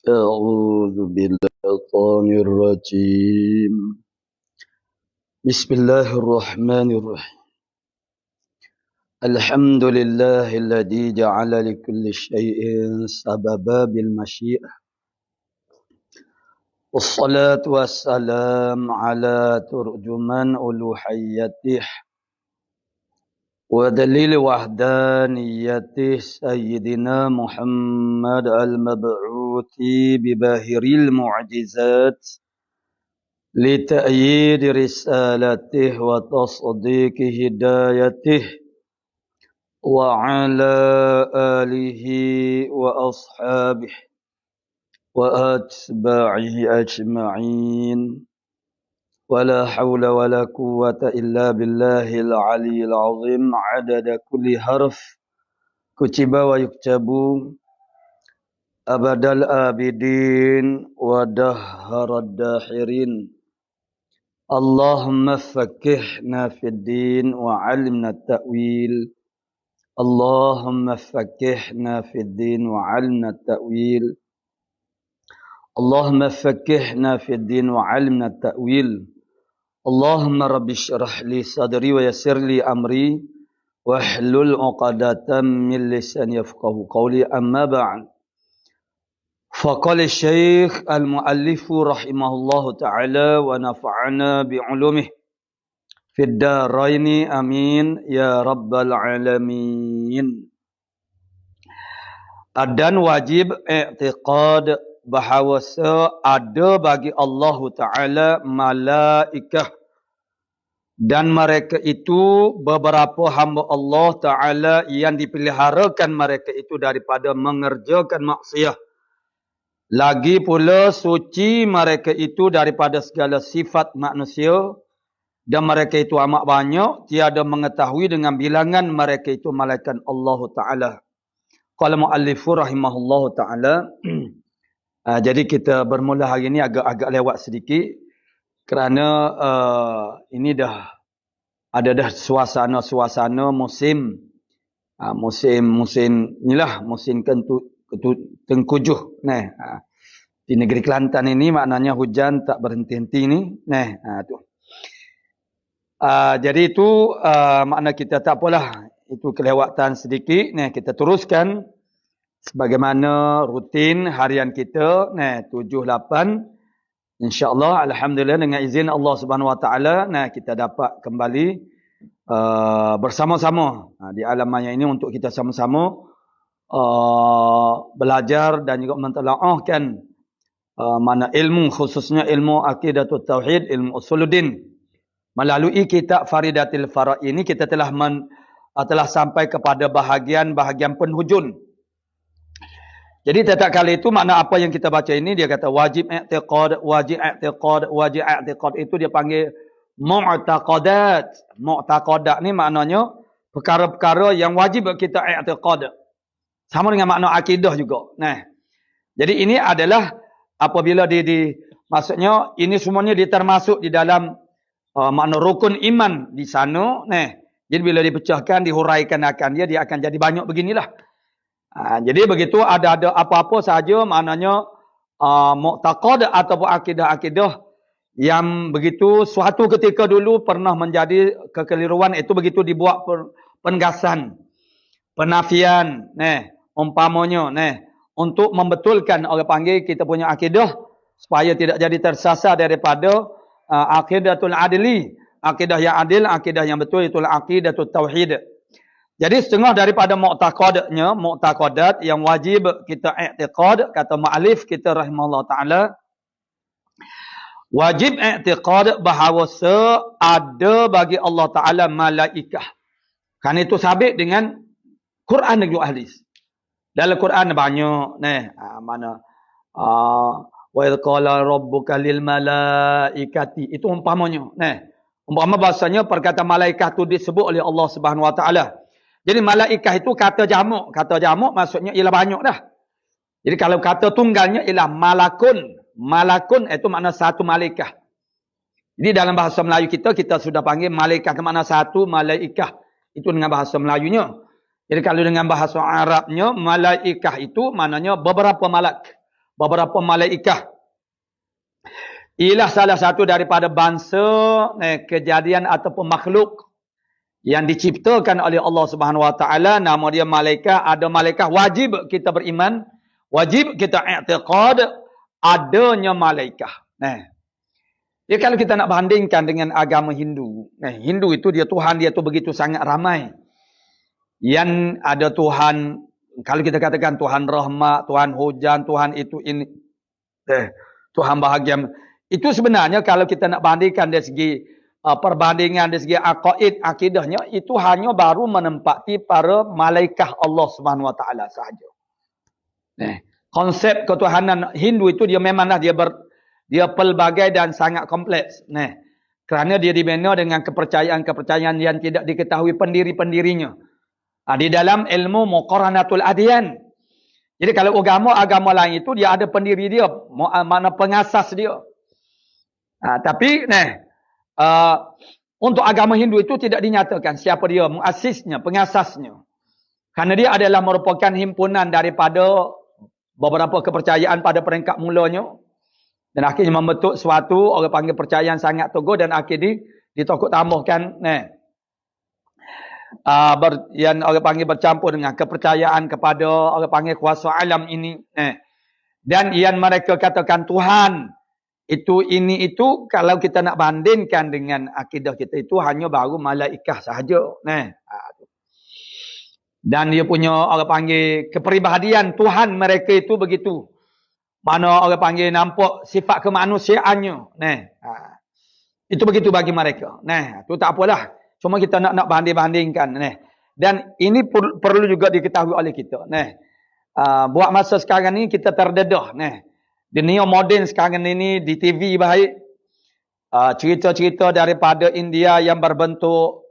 أعوذ بالشيطان الرجيم. بسم الله الرحمن الرحيم. الحمد لله الذي جعل لكل شيء سببا بالمشيئة، والصلاة والسلام على ترجمان ألوهيته ودليل وحدانيته سيدنا محمد المبعوث بباهر المعجزات لتأييد رسالته وتصديق هدايته، وعلى آله وأصحابه وأتباعه أجمعين، ولا حول ولا قوة إلا بالله العلي العظيم عدد كل حرف كتب ويكتب أبد الآبدين ودهر الداحرين. اللهم فقهنا في الدين وعلمنا التأويل. اللهم فقهنا في الدين وعلمنا التأويل. اللهم فقهنا في الدين وعلمنا التأويل. اللهم رب اشرح لي صدري ويسر لي أمري واحلل عقدة من لساني يفقهوا قولي. أما بعد، فقال الشيخ المؤلف رحمه الله تعالى ونفعنا بعلومه في الدارين آمين ya rabbal alamin. Dan wajib i'tiqad bahawa ada bagi Allah Ta'ala malaikah, dan mereka itu beberapa hamba Allah Ta'ala yang dipeliharakan mereka itu daripada mengerjakan maksiat. Lagi pula suci mereka itu daripada segala sifat manusia, dan mereka itu amat banyak, tiada mengetahui dengan bilangan mereka itu malaikat Allah Ta'ala. Qala mu'allifu rahimahullah ta'ala. Jadi kita bermula hari ini agak lewat sedikit, kerana ini dah ada suasana musim inilah musim tengkujuh. Di negeri Kelantan ini maknanya hujan tak berhenti-henti ni. Jadi itu makna kita tak apalah, itu kelewatan sedikit. Kita teruskan sebagaimana rutin harian kita 7-8. InsyaAllah, alhamdulillah, dengan izin Allah Subhanahu Wa Taala, kita dapat kembali bersama-sama di alam maya ini untuk kita sama-sama belajar dan juga mentelaahkan mana ilmu, khususnya ilmu akidatul tauhid, ilmu usuluddin. Melalui kitab Faridatil Faraid ini kita telah sampai kepada bahagian penghujung. Jadi setiap kali itu makna apa yang kita baca ini, dia kata wajib i'tiqad, wajib i'tiqad, wajib i'tiqad, itu dia panggil mu'taqadat. Mu'taqadat ni maknanya perkara-perkara yang wajib kita i'tiqad. Sama dengan makna akidah juga. Jadi ini adalah apabila maksudnya ini semuanya termasuk di dalam makna rukun iman di sana. Jadi bila dipecahkan, dihuraikan akan dia akan jadi banyak beginilah. Jadi begitu ada apa-apa sahaja maknanya mu'taqad ataupun akidah-akidah yang begitu suatu ketika dulu pernah menjadi kekeliruan, itu begitu dibuat penegasan, penafian, umpamanya, untuk membetulkan, orang panggil kita punya akidah supaya tidak jadi tersasar daripada aqidatul adli, akidah yang adil, akidah yang betul, itulah aqidatul tauhid. Jadi setengah daripada mu'taqadat yang wajib kita i'tiqad, kata mu'alif kita rahimahullah ta'ala, wajib i'tiqad bahawa ada bagi Allah Ta'ala malaikah. Kan itu sabit dengan Quran dan juga hadis. Dalam Quran banyak, mana wa idh qala rabbuka lil malaikati, itu umpamanya. Umpama bahasanya perkataan malaikat itu disebut oleh Allah Subhanahu Wa Ta'ala. Jadi malaikah itu kata jamak. Kata jamak maksudnya ialah banyak dah. Jadi kalau kata tunggalnya ialah malakun. Malakun itu makna satu malaikah. Jadi dalam bahasa Melayu kita sudah panggil malaikah ke makna satu malaikah. Itu dengan bahasa Melayunya. Jadi kalau dengan bahasa Arabnya, malaikah itu maknanya beberapa malak. beberapa malaikah. Ialah salah satu daripada bangsa kejadian ataupun makhluk yang diciptakan oleh Allah Subhanahu Wa Taala. Nama dia malaikat. Ada malaikat, wajib kita beriman, wajib kita i'tiqad adanya malaikat. Jadi kalau kita nak bandingkan dengan agama Hindu, Hindu itu dia Tuhan dia tu begitu sangat ramai. Yang ada Tuhan, kalau kita katakan Tuhan rahmat, Tuhan hujan, Tuhan itu ini, Tuhan bahagia. Itu sebenarnya kalau kita nak bandingkan dari segi perbandingan dari segi akidahnya, itu hanya baru menempati para malaikat Allah Subhanahu Wa Taala sahaja. Konsep ketuhanan Hindu itu dia memanglah dia pelbagai dan sangat kompleks. Kerana dia dibina dengan kepercayaan-kepercayaan yang tidak diketahui pendiri-pendirinya. Di dalam ilmu muqaranatul adyan. Jadi kalau agama lain itu dia ada pendiri dia, mana pengasas dia. Tapi untuk agama Hindu itu tidak dinyatakan siapa dia, muasisnya, pengasasnya. Kerana dia adalah merupakan himpunan daripada beberapa kepercayaan pada peringkat mulanya. Dan akhirnya membentuk suatu orang panggil percayaan sangat teguh dan akhirnya ditokok tambahkan yang orang panggil bercampur dengan kepercayaan kepada orang panggil kuasa alam ini. Dan yang mereka katakan Tuhan itu ini itu kalau kita nak bandingkan dengan akidah kita itu hanya baru malaikat sahaja. Dan dia punya orang panggil kepribadian Tuhan mereka itu begitu. Mana orang panggil nampak sifat kemanusiaannya. Itu begitu bagi mereka. Itu tak apalah. Cuma kita nak banding-bandingkan. Dan ini perlu juga diketahui oleh kita. Buat masa sekarang ni kita terdedah. Dunia moden sekarang ini di TV baik. Cerita-cerita daripada India yang berbentuk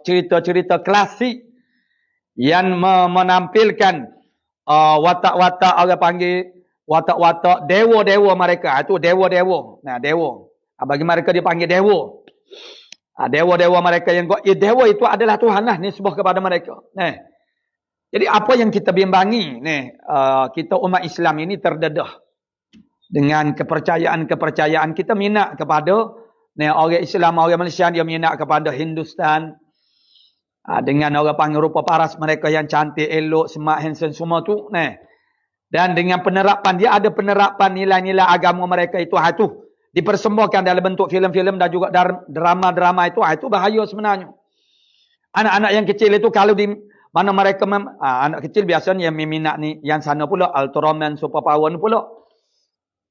cerita-cerita klasik. Yang menampilkan watak-watak orang panggil watak-watak dewa-dewa mereka. Itu dewa-dewa. Dewa. Bagi mereka dia panggil dewa. Dewa-dewa mereka yang dewa itu adalah Tuhan lah. Nisbah kepada mereka. Jadi apa yang kita bimbangi. Kita umat Islam ini terdedah. Dengan kepercayaan-kepercayaan kita minat kepada orang Islam, orang Malaysia dia minat kepada Hindustan. Dengan orang panggil rupa paras mereka yang cantik, elok, smart, handsome semua tu. Dan dengan penerapan, dia ada penerapan nilai-nilai agama mereka itu. Itu dipersembahkan dalam bentuk filem-filem dan juga drama-drama itu. Itu bahaya sebenarnya. Anak-anak yang kecil itu kalau di mana mereka anak kecil biasanya yang meminat ni yang sana pula Ultraman, Superpower ni pula.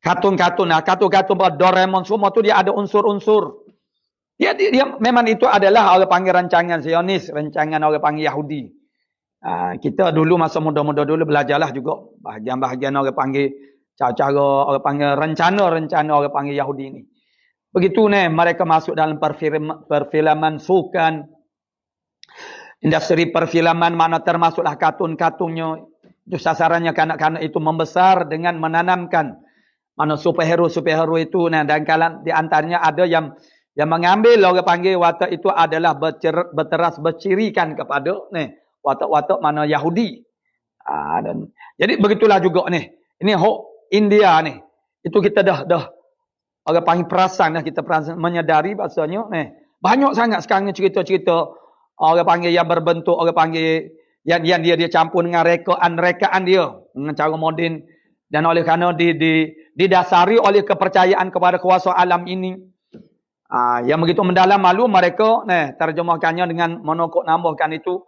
Kartun-kartun Doraemon semua tu dia ada unsur-unsur. Dia memang itu adalah orang panggil rancangan Zionis, rancangan orang panggil Yahudi. Kita dulu masa muda-muda dulu belajarlah juga bahagian-bahagian orang panggil cara-cara orang panggil rencana orang panggil Yahudi ini. Begitu mereka masuk dalam perfilman sukan, industri perfilman mana termasuklah kartun-kartunnya. Itu sasarannya kanak-kanak itu membesar dengan menanamkan mana superhero itu dan kalan di antaranya ada yang mengambil orang panggil watak itu adalah berteras bercirikan kepada watak-watak mana Yahudi. Dan jadi begitulah juga ini India itu kita dah orang panggil perasan kita perasan menyadari bahasanya banyak sangat sekarang cerita-cerita orang panggil yang berbentuk orang panggil yang dia campur dengan rekaan dia dengan cara moden dan oleh kerana didasari oleh kepercayaan kepada kuasa alam ini. Yang begitu mendalam malu mereka terjemahkannya dengan menokok nambahkan itu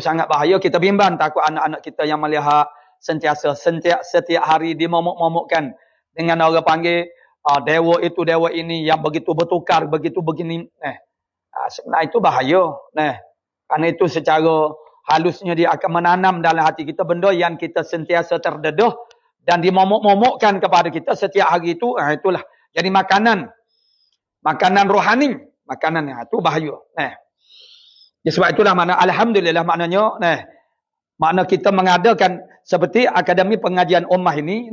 sangat bahaya. Kita bimbang takut anak-anak kita yang melihat setiap hari dimomok-momokkan dengan orang panggil dewa itu dewa ini yang begitu bertukar begitu begini. Sebenarnya itu bahaya. Karena itu secara halusnya dia akan menanam dalam hati kita benda yang kita sentiasa terdedah dan dimomok-momokkan kepada kita setiap hari itu. Itulah jadi makanan rohani, makanan itu bahaya. Sebab itulah makna alhamdulillah maknanya makna kita mengadakan seperti Akademi Pengajian Ummah ini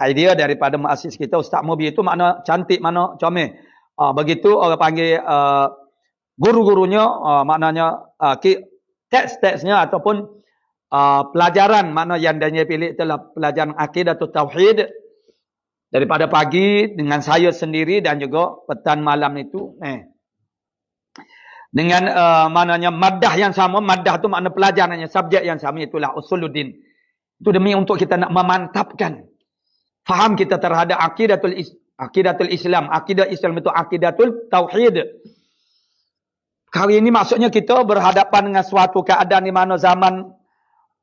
idea daripada muassis kita Ustaz Mubi itu makna cantik, makna comel. Begitu orang panggil guru-gurunya maknanya teks-teksnya ataupun pelajaran makna yang dia pilih itulah pelajaran akidah atau tauhid daripada pagi dengan saya sendiri dan juga petang malam itu dengan maknanya maddah yang sama. Maddah tu makna pelajarannya, subjek yang sama, itulah usuluddin. Itu demi untuk kita nak memantapkan faham kita terhadap akidatul Islam. Akidah Islam itu akidatul tauhid. Kali ini maksudnya kita berhadapan dengan suatu keadaan di mana zaman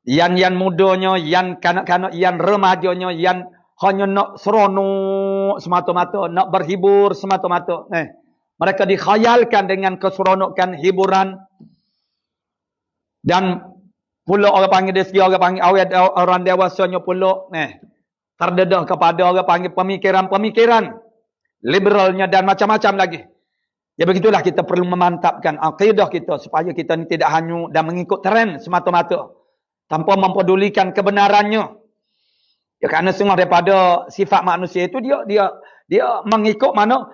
yang mudanya, yang kanak-kanak, yang remajanya, yang hanya nak seronok semata-mata, nak berhibur semata-mata. Mereka dikhayalkan dengan keseronokan hiburan. Dan pula orang panggil dari segi orang panggil awet orang dewasanya pula terdedah kepada orang panggil pemikiran-pemikiran liberalnya dan macam-macam lagi. Ya begitulah kita perlu memantapkan akidah kita supaya kita ni tidak hanyut dan mengikut tren semata-mata tanpa mempedulikan kebenarannya. Ya kerana setengah daripada sifat manusia itu dia mengikut mana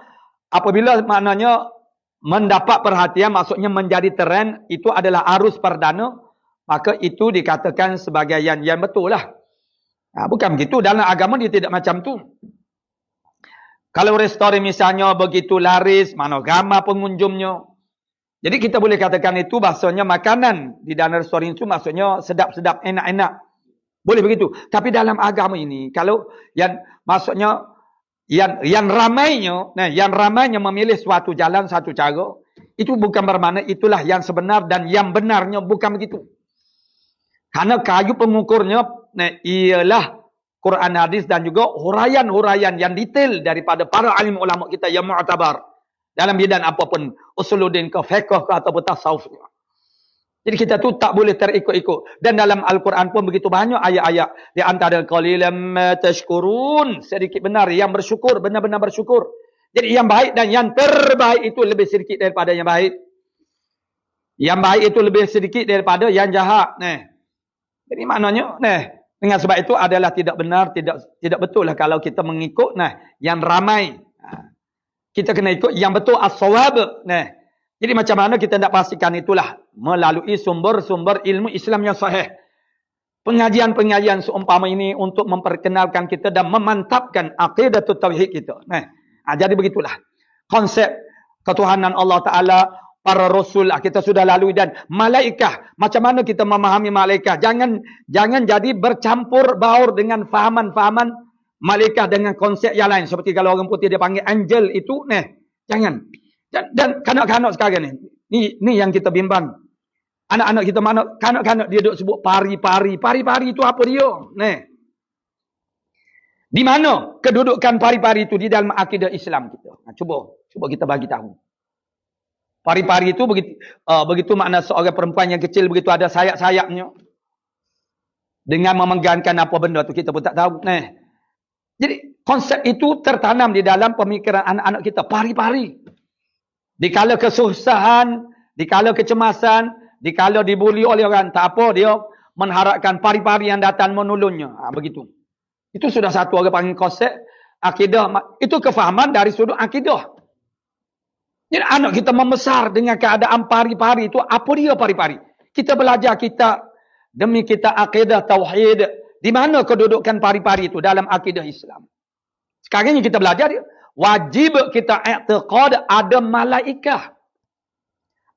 apabila maknanya mendapat perhatian, maksudnya menjadi tren, itu adalah arus perdana, maka itu dikatakan sebagai yang betul lah. Bukan begitu, dalam agama dia tidak macam tu. Kalau restoran misalnya begitu laris, mana ramai pengunjungnya. Jadi kita boleh katakan itu bahasanya makanan di dalam restoran itu maksudnya sedap-sedap, enak-enak. Boleh begitu. Tapi dalam agama ini, kalau yang maksudnya yang ramainya memilih suatu jalan, satu cara, itu bukan bermakna itulah yang sebenar dan yang benarnya, bukan begitu. Karena kayu pengukurnya ialah Quran, hadis dan juga huraian-huraian yang detail daripada para alim ulama kita yang mu'tabar dalam bidang apapun, usuluddin ke fiqh ke ataupun tasawuf. Jadi kita tu tak boleh terikut-ikut. Dan dalam Al-Quran pun begitu banyak ayat-ayat. Di antara qalilan ma tashkurun, sedikit benar yang bersyukur, benar-benar bersyukur. Jadi yang baik dan yang terbaik itu lebih sedikit daripada yang baik. Yang baik itu lebih sedikit daripada yang jahat. Jadi maknanya dengan sebab itu adalah tidak benar, tidak betul lah kalau kita mengikut yang ramai. Kita kena ikut yang betul as-shawab. Jadi macam mana kita nak pastikan itulah melalui sumber-sumber ilmu Islam yang sahih. Pengajian-pengajian seumpama ini untuk memperkenalkan kita dan memantapkan aqidatul tauhid kita. Jadi begitulah konsep ketuhanan Allah Ta'ala, para rasul kita sudah lalui, dan malaikat. Macam mana kita memahami malaikat? Jangan jadi bercampur baur dengan fahaman-fahaman malaikat dengan konsep yang lain. Seperti kalau orang putih dia panggil angel itu, jangan. Dan kanak-kanak sekarang ni yang kita bimbang. Anak-anak kita mana, kanak-kanak dia duk sebut pari-pari. Pari-pari itu apa dia? Di mana kedudukan pari-pari itu di dalam akidah Islam kita? Cuba kita bagi tahu. Pari-pari itu begitu makna seorang perempuan yang kecil begitu ada sayap-sayapnya. Dengan memegangkan apa benda tu kita pun tak tahu. Jadi konsep itu tertanam di dalam pemikiran anak-anak kita. Pari-pari. Dikala kesusahan, dikala kecemasan, dikala dibuli oleh orang, tak apa, dia mengharapkan pari-pari yang datang menolongnya. Begitu. Itu sudah satu orang panggil konsep akidah. Itu kefahaman dari sudut akidah. Jadi anak kita membesar dengan keadaan pari-pari itu, apa dia pari-pari? Kita belajar kita demi kita akidah tauhid. Di mana kedudukan pari-pari itu dalam akidah Islam? Sekarang ini kita belajar dia. Wajib kita i'tiqad ada malaikah.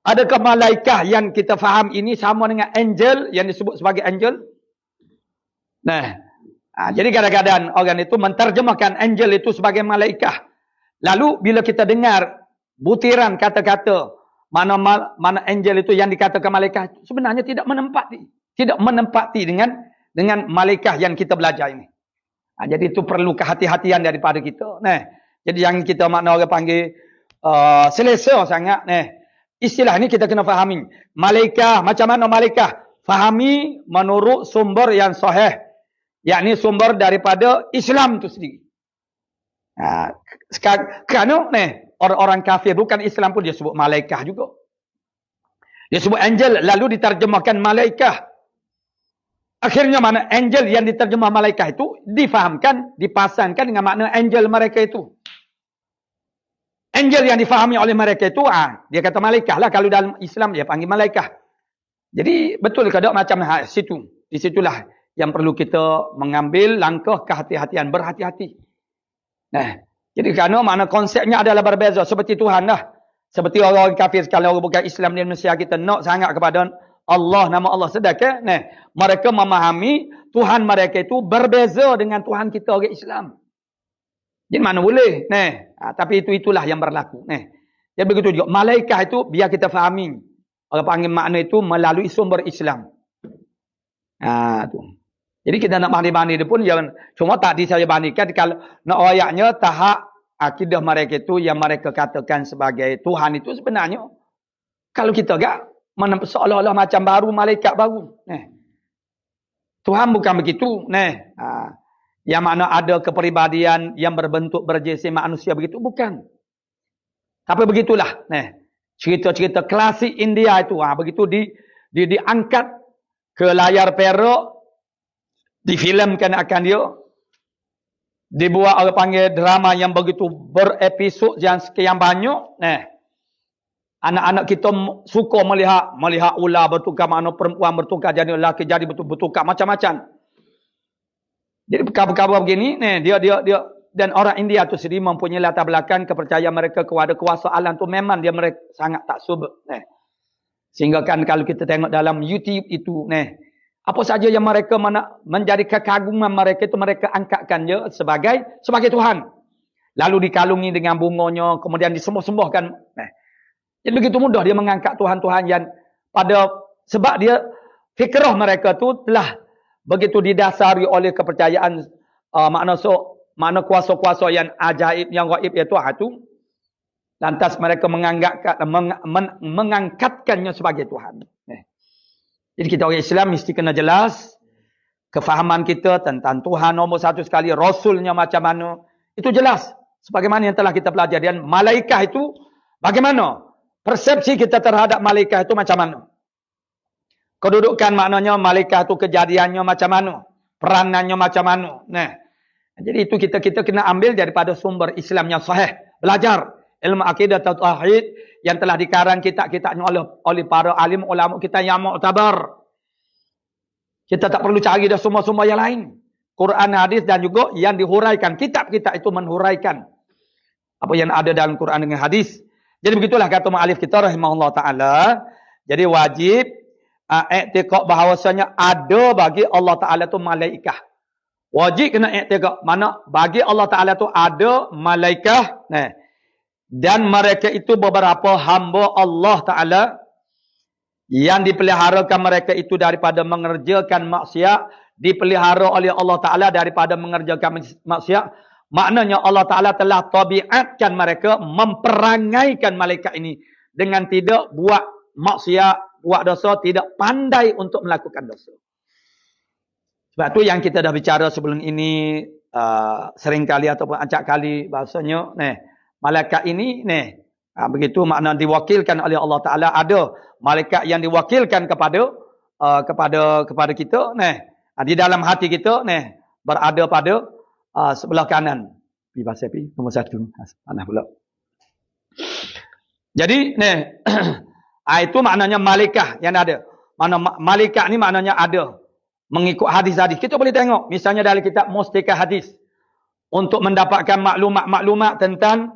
Adakah malaikah yang kita faham ini sama dengan angel yang disebut sebagai angel? Jadi kadang-kadang orang itu menterjemahkan angel itu sebagai malaikah. Lalu bila kita dengar butiran kata-kata mana angel itu yang dikatakan malaikah, sebenarnya tidak menempati dengan malaikah yang kita belajar ini. Jadi itu perlu kehati-hatian daripada kita. Jadi yang kita makna orang panggil selesa sangat. Istilah ni kita kena fahami. Malaikah, macam mana malaikah? Fahami menurut sumber yang sahih. Yakni sumber daripada Islam itu sendiri. Kerana orang-orang kafir bukan Islam pun dia sebut malaikah juga. Dia sebut angel lalu diterjemahkan malaikah. Akhirnya mana angel yang diterjemah malaikah itu difahamkan, dipasangkan dengan makna angel mereka itu. Angel yang difahami oleh mereka itu, dia kata malaikah lah. Kalau dalam Islam dia panggil malaikah. Jadi betul ke tak macam situ? Di situlah yang perlu kita mengambil langkah kehati-hatian, berhati-hati. Nah, jadi kerana makna konsepnya adalah berbeza seperti Tuhan lah. Seperti orang kafir sekali, orang bukan Islam di Indonesia, kita nak sangat kepada Allah, nama Allah. Sedangkan nah, mereka memahami Tuhan mereka itu berbeza dengan Tuhan kita orang Islam. Jadi mana boleh? Nah, tapi itulah yang berlaku. Nah, jadi begitu juga. Malaikat itu biar kita fahami. Orang panggil makna itu melalui sumber Islam. Tu. Jadi kita nak banding-banding dia pun jangan cuma tadi saya bandingkan kalau nak ayatnya tahap akidah mereka itu yang mereka katakan sebagai Tuhan itu sebenarnya kalau kita enggak mana seolah-olah macam baru malaikat baru. Tuhan bukan begitu. Yang mana ada kepribadian yang berbentuk berjisim manusia begitu bukan. Tapi begitulah. Cerita-cerita klasik India itu begitu diangkat ke layar perak, difilmkan akan dia, dibuat orang panggil drama yang begitu berepisod yang sekian banyak. Anak-anak kita suka melihat ular bertukar, mana perempuan bertukar jadi lelaki, jadi bertukar macam-macam. Jadi perkara-perkara begini, dia dan orang India tu sendiri mempunyai latar belakang kepercayaan mereka kepada kuasa alam tu memang mereka sangat taksub. Sehingga kan kalau kita tengok dalam YouTube itu, apa saja yang mereka menjadi kekaguman mereka itu mereka angkatkan je sebagai Tuhan. Lalu dikalungi dengan bunganya, kemudian disembah-sembahkan. Jadi begitu mudah dia mengangkat Tuhan-Tuhan yang sebab dia fikrah mereka tu telah begitu didasari oleh kepercayaan makna kuasa-kuasa yang ajaib, yang gaib iaitu itu. Lantas mereka mengangkatkannya sebagai Tuhan. Jadi kita orang Islam mesti kena jelas kefahaman kita tentang Tuhan nombor satu sekali, Rasulnya macam mana. Itu jelas. Sebagaimana yang telah kita pelajari. Dan malaikat itu bagaimana? Persepsi kita terhadap malaikat itu macam mana? Kedudukan maknanya malaikat itu kejadiannya macam mana? Peranannya macam mana? Jadi itu kita kena ambil daripada sumber Islam yang sahih. Belajar ilmu akidah atau tauhid yang telah dikarang kitab-kitabnya oleh para alim ulama kita yang mu'tabar. Kita tak perlu cari dah semua-semua yang lain. Quran, hadis dan juga yang dihuraikan. Kitab-kitab itu menhuraikan apa yang ada dalam Quran dengan hadis. Jadi begitulah kata mu'alif kita rahimahullah ta'ala. Jadi wajib i'tiqad bahawasanya ada bagi Allah Ta'ala tu malaikat. Wajib kena i'tiqad. Mana bagi Allah Ta'ala tu ada malaikat. Dan mereka itu beberapa hamba Allah Ta'ala yang dipeliharakan mereka itu daripada mengerjakan maksiat. Dipelihara oleh Allah Ta'ala daripada mengerjakan maksiat. Maknanya Allah Ta'ala telah tabiatkan mereka memperangaikan malaikat ini dengan tidak buat maksiat, buat dosa, tidak pandai untuk melakukan dosa. Sebab tu yang kita dah bicara sebelum ini sering kali ataupun acak kali bahasanya malaikat ini begitu makna diwakilkan oleh Allah Ta'ala. Ada malaikat yang diwakilkan kepada kita di dalam hati kita berada pada sebelah kanan. Bahasa pi nombor 1. Panah pula. Jadi itu maknanya malaikat yang ada. Mana malaikat ni maknanya ada. Mengikut hadis-hadis. Kita boleh tengok misalnya dalam kitab Mustika Hadis untuk mendapatkan maklumat tentang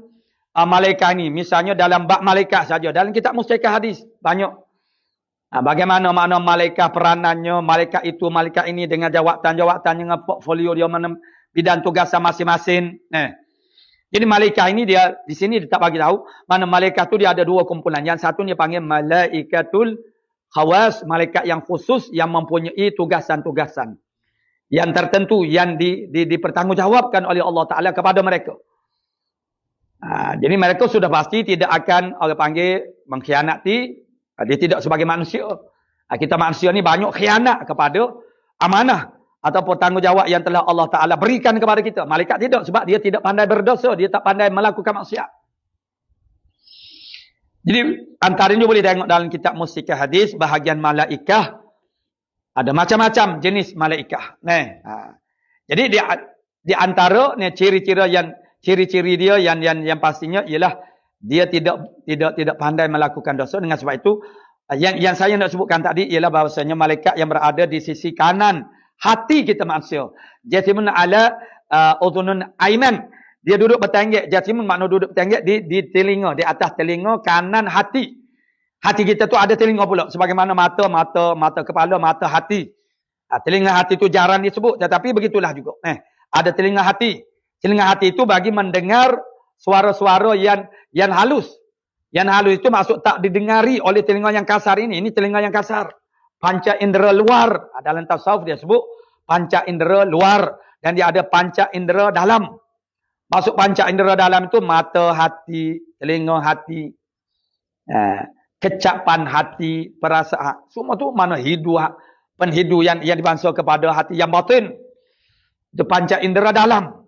malaikat ni. Misalnya dalam bab malaikat saja dalam kitab Mustika Hadis banyak. Bagaimana makna malaikat peranannya, malaikat itu, malaikat ini dengan jawatan-jawatan dengan portfolio dia mana bidang tugasan masing-masing. Jadi malaikat ini dia di sini dia tak bagi tahu mana malaikat tu dia ada dua kumpulan. Yang satu dia panggil malaikatul khawas, malaikat yang khusus yang mempunyai tugasan-tugasan yang tertentu yang dipertanggungjawabkan oleh Allah Ta'ala kepada mereka. Jadi mereka sudah pasti tidak akan orang panggil mengkhianati. Dia tidak sebagai manusia. Kita manusia ni banyak khianat kepada amanah ataupun tanggungjawab yang telah Allah Ta'ala berikan kepada kita. Malaikat tidak, sebab dia tidak pandai berdosa, dia tak pandai melakukan maksiat. Jadi antaranya boleh tengok dalam kitab Mustika Hadis bahagian malaikat ada macam-macam jenis malaikat. Jadi di antara ciri-ciri dia yang pastinya ialah dia tidak pandai melakukan dosa. Dengan sebab itu Yang saya nak sebutkan tadi ialah bahawasanya malaikat yang berada di sisi kanan hati kita manusia. Jasimun ala udhunun aiman. Dia duduk bertenggek. Jasimun makna duduk bertenggek di telinga, di atas telinga kanan hati. Hati kita tu ada telinga pula. Sebagaimana mata kepala, mata hati. Telinga hati tu jarang disebut, tetapi begitulah juga. Ada telinga hati. Telinga hati itu bagi mendengar suara-suara yang halus. Yang halus itu maksud tak didengari oleh telinga yang kasar ini. Ini telinga yang kasar. Panca indera luar. Dalam tasawuf dia sebut panca indera luar. Dan dia ada panca indera dalam. Maksud panca indera dalam itu mata hati, telinga hati, kecapan hati, perasaan. Semua tu mana penhidu yang dibangsa kepada hati yang batin. Itu panca indera dalam.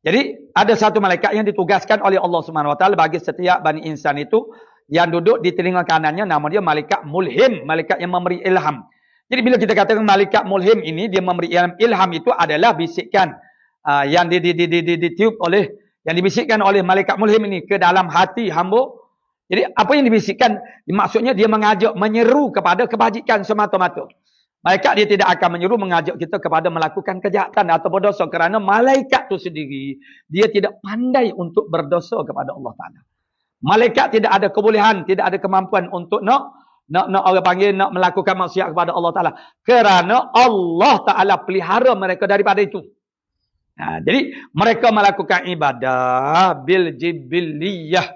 Jadi ada satu malaikat yang ditugaskan oleh Allah Subhanahu Wa Taala bagi setiap bani insan itu yang duduk di telinga kanannya, nama dia malaikat mulhim, malaikat yang memberi ilham. Jadi bila kita katakan malaikat mulhim ini dia memberi ilham itu adalah bisikan yang ditiup oleh, yang dibisikkan oleh malaikat mulhim ini ke dalam hati hamba. Jadi apa yang dibisikkan maksudnya dia mengajak, menyeru kepada kebajikan semata-mata. Malaikat dia tidak akan menyuruh mengajak kita kepada melakukan kejahatan atau berdosa, kerana malaikat itu sendiri dia tidak pandai untuk berdosa kepada Allah Taala. Malaikat tidak ada kebolehan, tidak ada kemampuan untuk nak orang panggil nak melakukan maksiat kepada Allah Taala, kerana Allah Taala pelihara mereka daripada itu. Jadi mereka melakukan ibadah bil jibilliyah.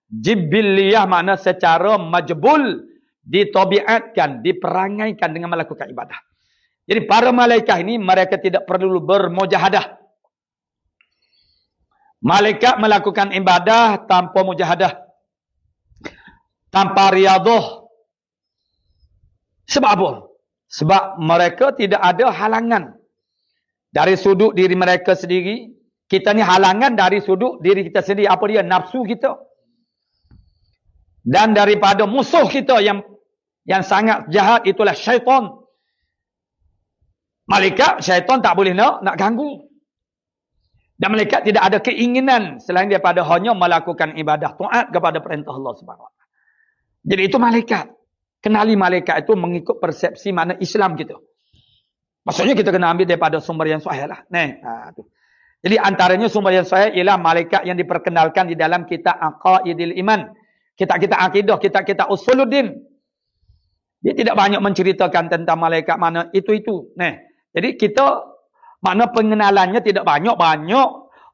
Jibilliyah makna secara majbul, ditabiatkan, diperangaikan dengan melakukan ibadah. Jadi para malaikat ini mereka tidak perlu bermujahadah. Malaikat melakukan ibadah tanpa mujahadah, tanpa riyadhah. Sebab apa? Sebab mereka tidak ada halangan dari sudut diri mereka sendiri. Kita ni halangan dari sudut diri kita sendiri. Apa dia? Nafsu kita. Dan daripada musuh kita yang sangat jahat, itulah syaitan. Malaikat, syaitan tak boleh nak ganggu. Dan malaikat tidak ada keinginan selain daripada hanya melakukan ibadah taat kepada perintah Allah Subhanahu Wa Taala. Jadi itu malaikat. Kenali malaikat itu mengikut persepsi mana Islam kita. Maksudnya kita kena ambil daripada sumber yang sahih lah. Jadi antaranya sumber yang sahih ialah malaikat yang diperkenalkan di dalam kitab Aqaidil Iman. Kitab-kitab akidah, kitab-kitab usuluddin. Dia tidak banyak menceritakan tentang malaikat mana itu. Jadi kita makna pengenalannya tidak banyak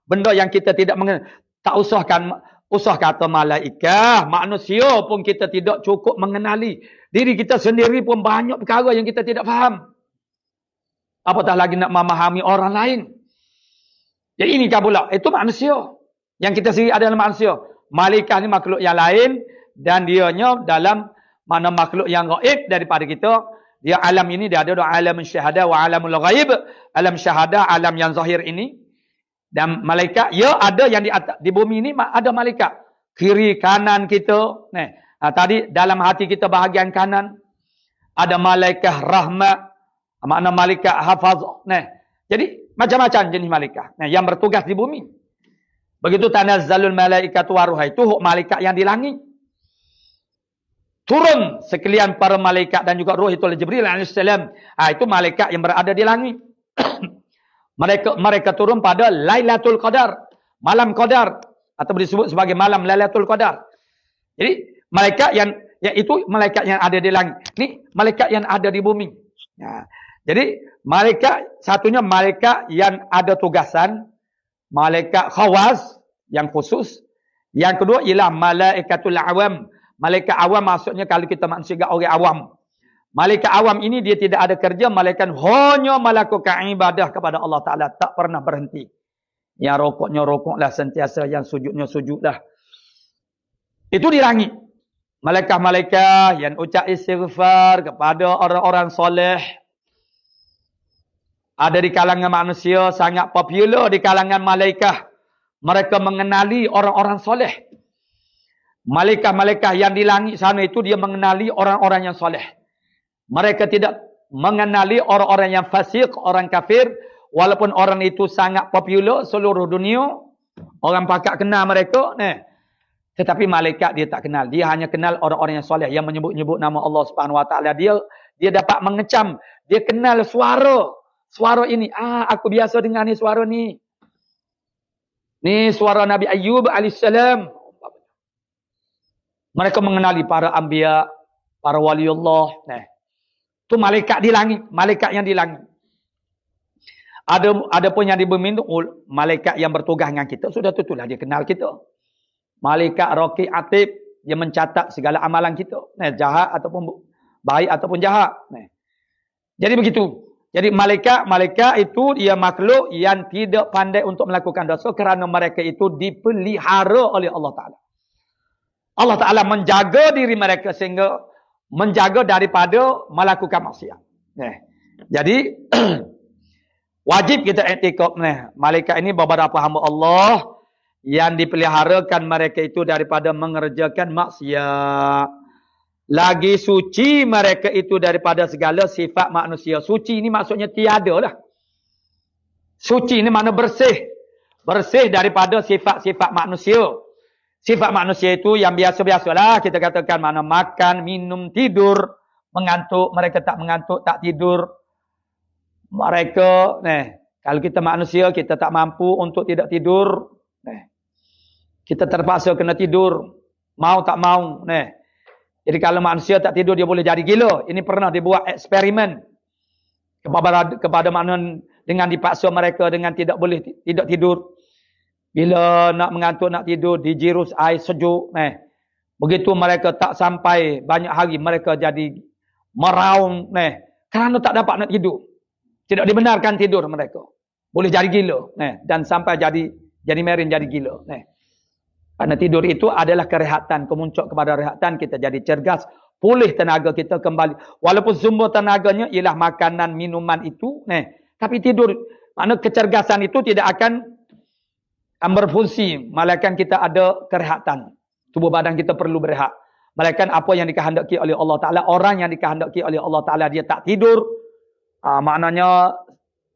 benda yang kita tidak mengenal. Tak usah kata malaikat, manusia pun kita tidak cukup mengenali. Diri kita sendiri pun banyak perkara yang kita tidak faham. Apatah lagi nak memahami orang lain. Jadi ini kan pula, itu manusia. Yang kita sendiri adalah manusia. Malaikat ni makhluk yang lain dan dianya dalam mana makhluk yang gaib daripada kita. Dia alam ini dia ada alam syahadah wa alamul ghaib. Alam syahadah, alam yang zahir ini. Dan malaikat ya ada yang di bumi ini ada malaikat. Kiri kanan kita. Tadi dalam hati kita bahagian kanan ada malaikat rahmat, makna malaikat hafaz. Jadi macam-macam jenis malaikat yang bertugas di bumi. Begitu tanazzalul malaikatu waruha, itu malaikat yang di langit. Turun sekalian para malaikat dan juga roh itu Jibril alaihissalam. Itu malaikat yang berada di langit. mereka turun pada Lailatul Qadar, malam Qadar, atau disebut sebagai malam Lailatul Qadar. Jadi malaikat yang itu malaikat yang ada di langit. Ini malaikat yang ada di bumi. Jadi malaikat satunya malaikat yang ada tugasan, malaikat khawas yang khusus. Yang kedua ialah malaikatul awam. Malaikat awam maksudnya kalau kita manusia orang awam. Malaikat awam ini dia tidak ada kerja, malaikat hanya melakukan ibadah kepada Allah Taala, tak pernah berhenti. Yang rokoknya rokoklah sentiasa, yang sujudnya sujudlah. Itu di langit. Malaikat-malaikat yang ucap istighfar kepada orang-orang soleh. Ada di kalangan manusia, sangat popular di kalangan malaikat. Mereka mengenali orang-orang soleh. Malaikat-malaikat yang di langit sana itu dia mengenali orang-orang yang soleh. Mereka tidak mengenali orang-orang yang fasik, orang kafir. Walaupun orang itu sangat popular seluruh dunia. Orang pakak kenal mereka. Tetapi malaikat dia tak kenal. Dia hanya kenal orang-orang yang soleh, yang menyebut-nyebut nama Allah Subhanahu Wa Taala. Dia dapat mengecam. Dia kenal suara. Suara ini. Aku biasa dengar ni suara ni. Ni suara Nabi Ayyub alaihissalam. Mereka mengenali para anbiya, para waliullah. Itu malaikat di langit. Malaikat yang di langit. Ada pun yang dibermintu, malaikat yang bertugas dengan kita. Sudah tentulah dia kenal kita. Malaikat Raqib Atib, dia mencatat segala amalan kita. Jahat ataupun baik ataupun jahat. Jadi begitu. Jadi malaikat itu dia makhluk yang tidak pandai untuk melakukan dosa kerana mereka itu dipelihara oleh Allah Ta'ala. Allah Ta'ala menjaga diri mereka sehingga menjaga daripada melakukan maksiat. Jadi wajib kita i'tikaf. Malaikat ini beberapa hamba Allah yang dipeliharakan mereka itu daripada mengerjakan maksiat. Lagi suci mereka itu daripada segala sifat manusia. Suci ini maksudnya tiada lah. Suci ini makna bersih. Bersih daripada sifat-sifat manusia. Sifat manusia itu yang biasa-biasalah. Kita katakan mana makan, minum, tidur, mengantuk. Mereka tak mengantuk, tak tidur. Mereka, kalau kita manusia, kita tak mampu untuk tidak tidur. Kita terpaksa kena tidur. Mau tak mau. Jadi kalau manusia tak tidur, dia boleh jadi gila. Ini pernah dibuat eksperimen. Kepada makna dengan dipaksa mereka dengan tidak boleh tidak tidur. Bila nak mengantuk, nak tidur, dijirus air sejuk. Begitu mereka tak sampai banyak hari, mereka jadi meraung. Kerana tak dapat nak tidur. Tidak dibenarkan tidur mereka. Boleh jadi gila. Dan sampai jadi merin, jadi gila. Karena tidur itu adalah kerehatan. Kemuncak kepada rehatan, kita jadi cergas. Pulih tenaga kita kembali. Walaupun sumber tenaganya ialah makanan, minuman itu. Tapi tidur, makna kecergasan itu tidak akan berfungsi. Melainkan kita ada kerehatan. Tubuh badan kita perlu berehat. Melainkan apa yang dikehendaki oleh Allah Ta'ala. Orang yang dikehendaki oleh Allah Ta'ala, dia tak tidur. Maknanya,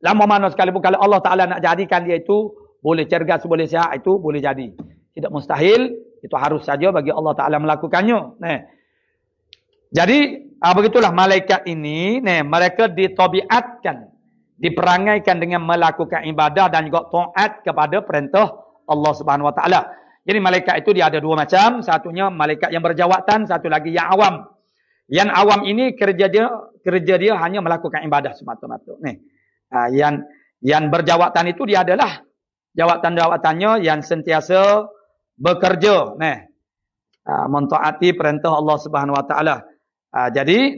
lama mana sekalipun kalau Allah Ta'ala nak jadikan dia itu, boleh cergas, boleh sihat, itu boleh jadi. Tidak mustahil, itu harus saja bagi Allah Ta'ala melakukannya. Jadi, begitulah malaikat ini, mereka ditabiatkan, diperangaikan dengan melakukan ibadah dan juga taat kepada perintah Allah Subhanahu Wa Ta'ala. Jadi malaikat itu dia ada dua macam. Satunya malaikat yang berjawatan, satu lagi yang awam. Yang awam ini kerja dia hanya melakukan ibadah semata-mata. Yang berjawatan itu dia adalah jawatan-jawatannya yang sentiasa bekerja, mentaati perintah Allah Subhanahu Wa Taala. Jadi,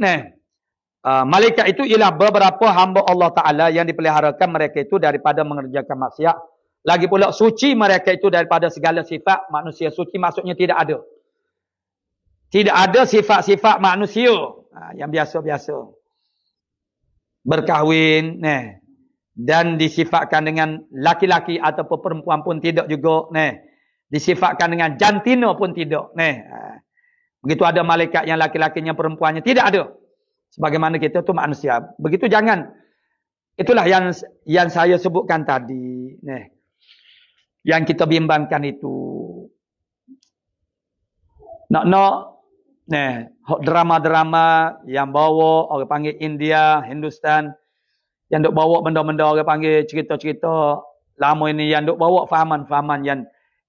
malaikat itu ialah beberapa hamba Allah Taala yang dipeliharakan mereka itu daripada mengerjakan maksiat. Lagi pula suci mereka itu daripada segala sifat manusia. Suci maksudnya tidak ada. Tidak ada sifat-sifat manusia yang biasa-biasa. Berkahwin, dan disifatkan dengan laki-laki ataupun perempuan pun tidak juga. Disifatkan dengan jantina pun tidak. Begitu ada malaikat yang laki-lakinya, perempuannya. Tidak ada. Sebagaimana kita tu manusia. Begitu jangan. Itulah yang saya sebutkan tadi. Yang kita bimbangkan itu. Drama-drama yang bawa orang panggil India, Hindustan. Yang duk bawa benda-benda orang panggil cerita-cerita lama ini. Yang duk bawa fahaman-fahaman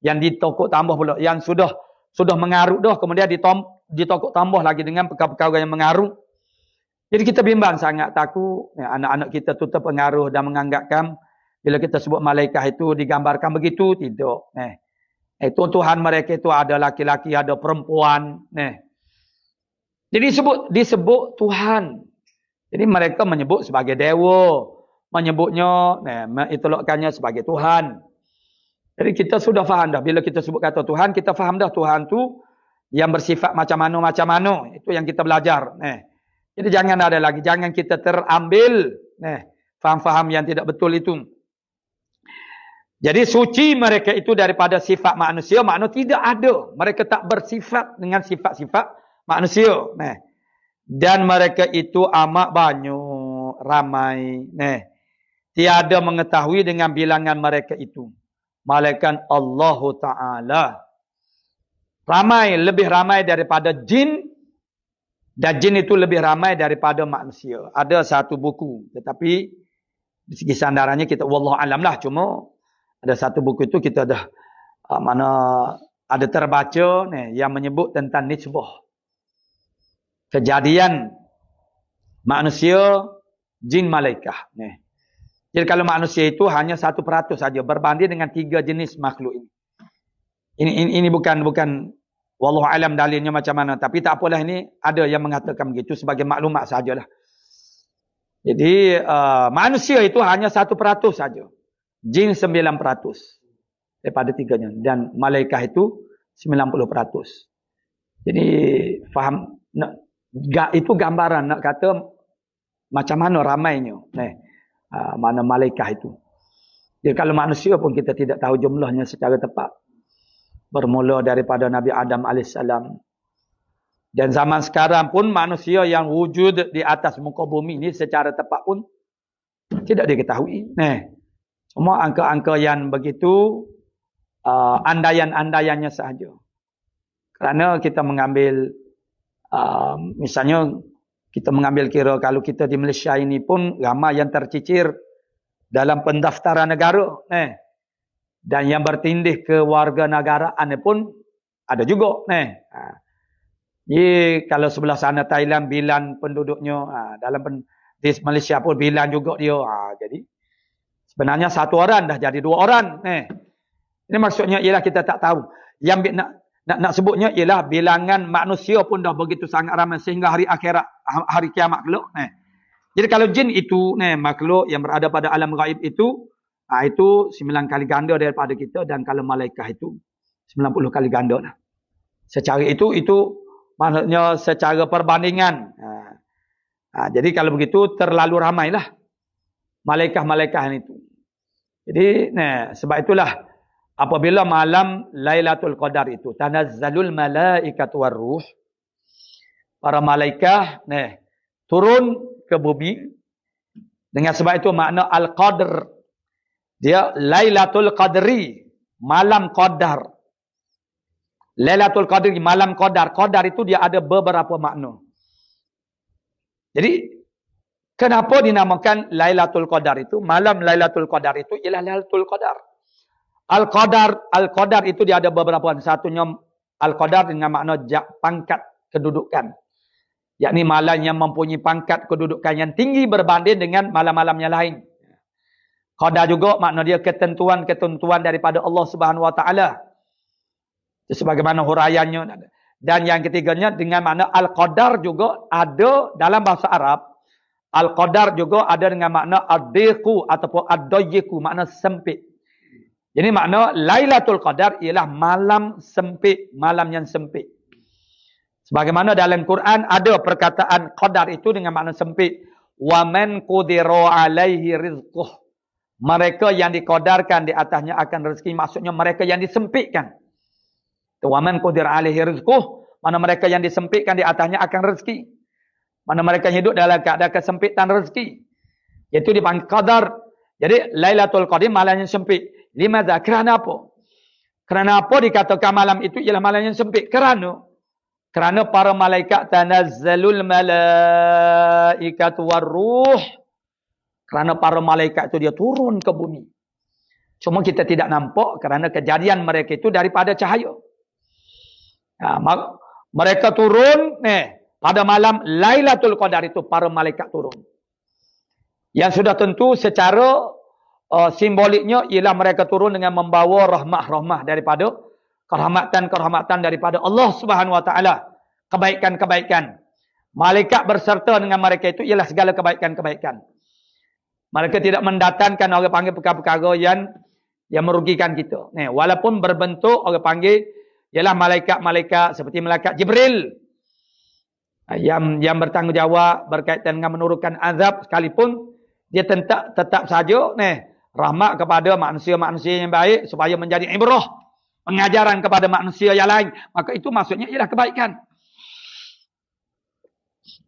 yang ditokok tambah pula. Yang sudah mengarut dah. Kemudian ditokok tambah lagi dengan perkara-perkara yang mengarut. Jadi kita bimbang sangat, takut anak-anak kita tu terpengaruh dan menganggapkan bila kita sebut malaikat itu digambarkan begitu. Tidak. Tuhan mereka itu ada laki-laki, ada perempuan. Jadi disebut Tuhan. Jadi mereka menyebut sebagai dewa. Menyebutnya, mengitlaqkannya sebagai Tuhan. Jadi kita sudah faham dah. Bila kita sebut kata Tuhan, kita faham dah Tuhan tu yang bersifat macam mana. Itu yang kita belajar. Jadi jangan ada lagi. Jangan kita terambil faham-faham yang tidak betul itu. Jadi suci mereka itu daripada sifat manusia. Makna tidak ada. Mereka tak bersifat dengan sifat-sifat manusia. Dan mereka itu amat banyak. Ramai. Tiada mengetahui dengan bilangan mereka itu. Malaikat Allah Ta'ala. lebih ramai daripada jin, dan jin itu lebih ramai daripada manusia. Ada satu buku, tetapi di segi sandarannya kita wallahu alam lah, cuma ada satu buku itu kita dah mana ada terbaca yang menyebut tentang nisbah kejadian manusia, jin, malaikat. Jadi kalau manusia itu hanya 1% saja berbanding dengan 3 jenis makhluk ini. Ini bukan wallahu alam dalilnya macam mana, tapi tak apalah, ini ada yang mengatakan begitu sebagai maklumat sajalah. Jadi manusia itu hanya 1% saja. Jin 9% daripada 3-nya, dan malaikat itu 90%. Jadi faham itu gambaran nak kata macam mana ramainya mana malaikat itu. Jadi kalau manusia pun kita tidak tahu jumlahnya secara tepat. Bermula daripada Nabi Adam AS. Dan zaman sekarang pun manusia yang wujud di atas muka bumi ini secara tepat pun tidak diketahui. Semua angka-angka yang begitu andaian-andaiannya sahaja. Kerana kita mengambil misalnya kita mengambil kira kalau kita di Malaysia ini pun ramai yang tercicir dalam pendaftaran negara. Dan yang bertindih ke warga negaraan pun ada juga. Jadi kalau sebelah sana Thailand bilan penduduknya, di Malaysia pun bilan juga dia. Jadi sebenarnya 1 orang dah jadi 2 orang. Ini maksudnya ialah kita tak tahu. Yang nak sebutnya ialah bilangan manusia pun dah begitu sangat ramai sehingga hari akhirat, hari kiamat kelak. Jadi kalau jin itu makhluk yang berada pada alam gaib itu 9 kali ganda daripada kita, dan kalau malaikat itu 90 kali ganda lah. Secara itu maksudnya secara perbandingan. Jadi kalau begitu terlalu ramailah malaikat-malaikat itu. Jadi sebab itulah apabila malam Lailatul Qadar itu tanazzalul malaikatu warruh, para malaikat turun ke bumi. Dengan sebab itu makna Al-Qadr, dia Lailatul Qadri, malam Qadar. Lailatul Qadri, malam Qadar. Qadar itu dia ada beberapa makna. Jadi kenapa dinamakan Lailatul Qadar itu? Malam Lailatul Qadar itu ialah Lailatul Qadar. Al-Qadar itu dia ada beberapa. Satunya Al-Qadar dengan makna pangkat kedudukan. Yakni malam yang mempunyai pangkat kedudukan yang tinggi berbanding dengan malam-malam yang lain. Qadar juga makna dia ketentuan-ketentuan daripada Allah Subhanahu Wa Taala. Sebagaimana huraiannya. Dan yang ketiganya dengan makna Al-Qadar juga ada dalam bahasa Arab. Al-Qadar juga ada dengan makna ad-diqu ataupun ad-dayyiqu, makna sempit. Jadi makna Lailatul Qadar ialah malam sempit, malam yang sempit. Sebagaimana dalam Quran ada perkataan qadar itu dengan makna sempit. Wa man qudira alaihi rizquh. Mereka yang dikodarkan di atasnya akan rezeki, maksudnya mereka yang disempitkan. Wa man qudira alaihi rizquh, mana mereka yang disempitkan di atasnya akan rezeki. Mana mereka hidup dalam keadaan kesempitan rezeki. Itu dipanggil qadar. Jadi Lailatul Qadar malam yang sempit. Limadha? Kerana apa? Kerana apa dikatakan malam itu ialah malam yang sempit? Kerana para malaikat tanazzalul malaikatu warruh. Kerana para malaikat itu dia turun ke bumi. Cuma kita tidak nampak kerana kejadian mereka itu daripada cahaya. Mereka turun pada malam Lailatul Qadar itu para malaikat turun. Yang sudah tentu secara simboliknya ialah mereka turun dengan membawa rahmah-rahmah daripada kerahmatan-kerahmatan daripada Allah Subhanahu Wa Taala, kebaikan-kebaikan. Malaikat berserta dengan mereka itu ialah segala kebaikan-kebaikan. Mereka tidak mendatangkan orang panggil perkara-perkara yang merugikan kita. Walaupun berbentuk orang panggil ialah malaikat-malaikat seperti malaikat Jibril yang bertanggungjawab berkaitan dengan menurunkan azab, sekalipun dia tetap saja rahmat kepada manusia-manusia yang baik supaya menjadi ibrah, pengajaran kepada manusia yang lain. Maka itu maksudnya ialah kebaikan.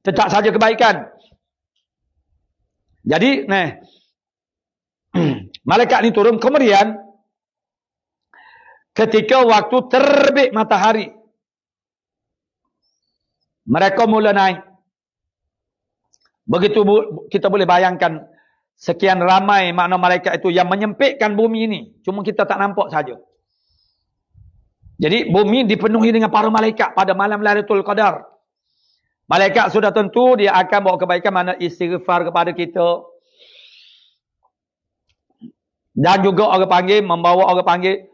Tetap saja kebaikan. Jadi malaikat ini turun kemudian ketika waktu terbit matahari. Mereka mula naik. Begitu kita boleh bayangkan sekian ramai makna malaikat itu yang menyempitkan bumi ini. Cuma kita tak nampak saja. Jadi bumi dipenuhi dengan para malaikat pada malam Lailatul Qadar. Malaikat sudah tentu dia akan bawa kebaikan, mana istighfar kepada kita. Dan juga orang panggil, membawa orang panggil,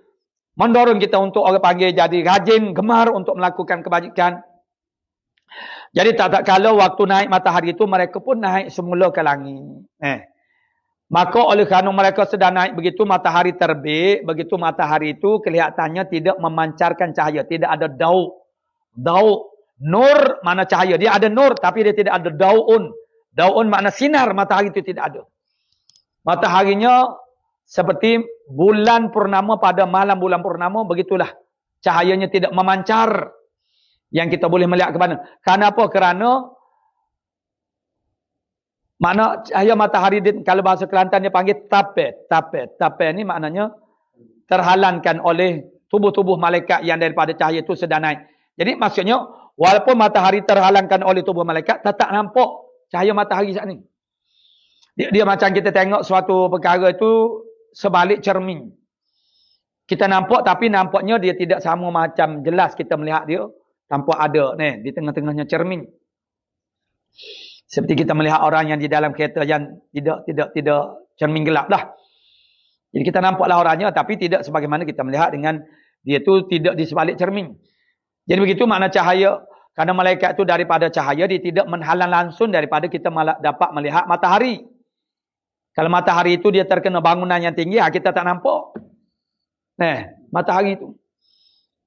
mendorong kita untuk orang panggil jadi rajin, gemar untuk melakukan kebajikan. Jadi tak kala waktu naik matahari itu, mereka pun naik semula ke langit. Maka oleh kerana mereka sedang naik begitu, matahari terbit, begitu matahari itu kelihatannya tidak memancarkan cahaya. Tidak ada daun. Nur mana cahaya. Dia ada nur tapi dia tidak ada daun. Daun makna sinar, matahari itu tidak ada. Mataharinya seperti bulan purnama pada malam bulan purnama, begitulah. Cahayanya tidak memancar. Yang kita boleh melihat ke mana. Kenapa? Kerana makna cahaya matahari, kalau bahasa Kelantan dia panggil tape. Tape ni maknanya terhalangkan oleh tubuh-tubuh malaikat yang daripada cahaya itu sedang naik. Jadi maksudnya, walaupun matahari terhalangkan oleh tubuh malaikat, tak nampak cahaya matahari saat ni. Dia macam kita tengok suatu perkara itu sebalik cermin. Kita nampak tapi nampaknya dia tidak sama macam jelas kita melihat dia. Tampak ada di tengah-tengahnya cermin. Seperti kita melihat orang yang di dalam kereta yang tidak cermin gelap lah. Jadi kita nampaklah orangnya tapi tidak sebagaimana kita melihat dengan dia tu tidak di sebalik cermin. Jadi begitu makna cahaya. Karena malaikat itu daripada cahaya, dia tidak menghalang langsung daripada kita dapat melihat matahari. Kalau matahari itu dia terkena bangunan yang tinggi, kita tak nampak. Matahari itu.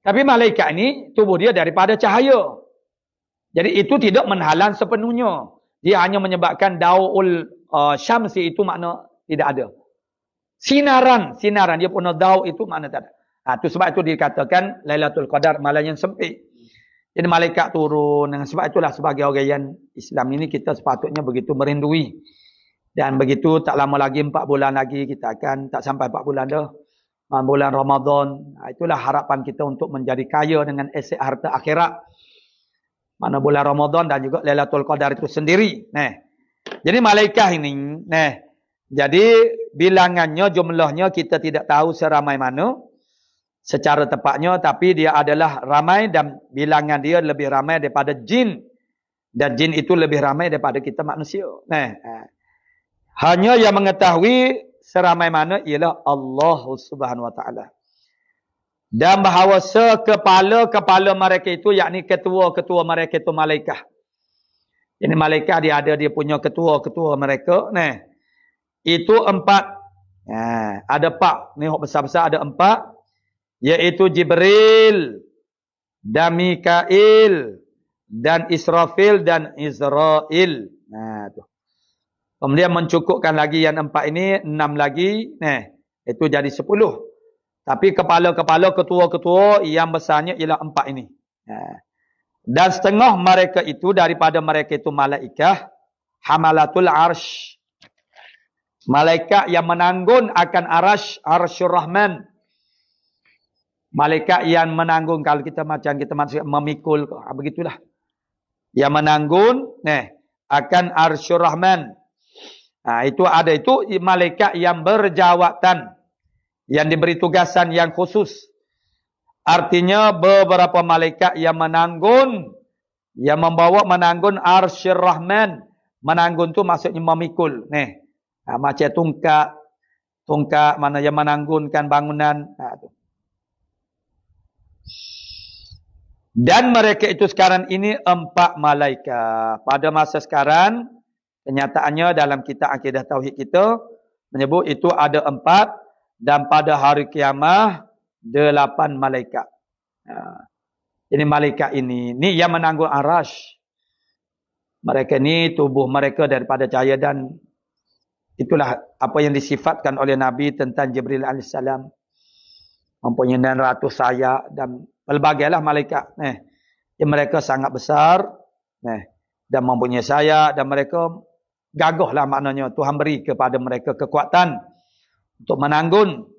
Tapi malaikat ini, tubuh dia daripada cahaya. Jadi itu tidak menghalang sepenuhnya. Dia hanya menyebabkan daul syamsi itu makna tidak ada. Sinaran. Dia punya daul itu makna tak ada. Itu sebab itu dikatakan Lailatul Qadar, malam yang sempit. Jadi malaikat turun. Dengan sebab itulah sebagai orang yang Islam ini, kita sepatutnya begitu merindui. Dan begitu tak lama lagi, 4 bulan lagi, kita akan tak sampai 4 bulan dah. Bulan Ramadan. Itulah harapan kita untuk menjadi kaya dengan aset harta akhirat. Mana bulan Ramadan dan juga Lailatul Qadar itu sendiri. Jadi malaikat ini, jadi bilangannya, jumlahnya kita tidak tahu seramai mana secara tepatnya, tapi dia adalah ramai dan bilangan dia lebih ramai daripada jin. Dan jin itu lebih ramai daripada kita manusia. Hanya yang mengetahui seramai mana ialah Allah Subhanahu Wa Taala. Dan bahawa kepala mereka itu, yakni ketua-ketua mereka itu malaikat. Jadi malaikat dia ada dia punya ketua-ketua mereka. Itu 4. Ada 4. Ni besar-besar ada 4. Iaitu Jibril dan Mikail dan Israfil dan Israel. Tu. Kemudian mencukupkan lagi yang 4 ini, 6 lagi. Itu jadi 10. Tapi kepala-kepala, ketua-ketua yang besarnya ialah 4 ini. Dan setengah mereka itu, daripada mereka itu malaikat hamalatul arsh. Malaikat yang menanggung akan arsyur rahman. Malaikat yang menanggung, kalau kita macam kita manusia memikul, begitulah. Yang menanggung akan arsyur rahman. Itu ada itu malaikat yang berjawatan, yang diberi tugasan yang khusus. Artinya beberapa malaikat yang menanggung, yang menanggung arsyur rahman. Menanggung tu maksudnya memikul. Macam tungkat mana yang menanggungkan bangunan. Tu. Dan mereka itu sekarang ini 4 malaikat. Pada masa sekarang, kenyataannya dalam kitab akidah tauhid kita menyebut itu ada 4, dan pada hari kiamat 8 malaikat. Jadi malaikat ini yang menanggung arash. Mereka ni tubuh mereka daripada cahaya, dan itulah apa yang disifatkan oleh Nabi tentang Jibril AS. Mempunyai 900 sayap dan pelbagailah malaikat. Mereka sangat besar. Dan mempunyai sayap, dan mereka gagahlah, maknanya Tuhan beri kepada mereka kekuatan untuk menanggung.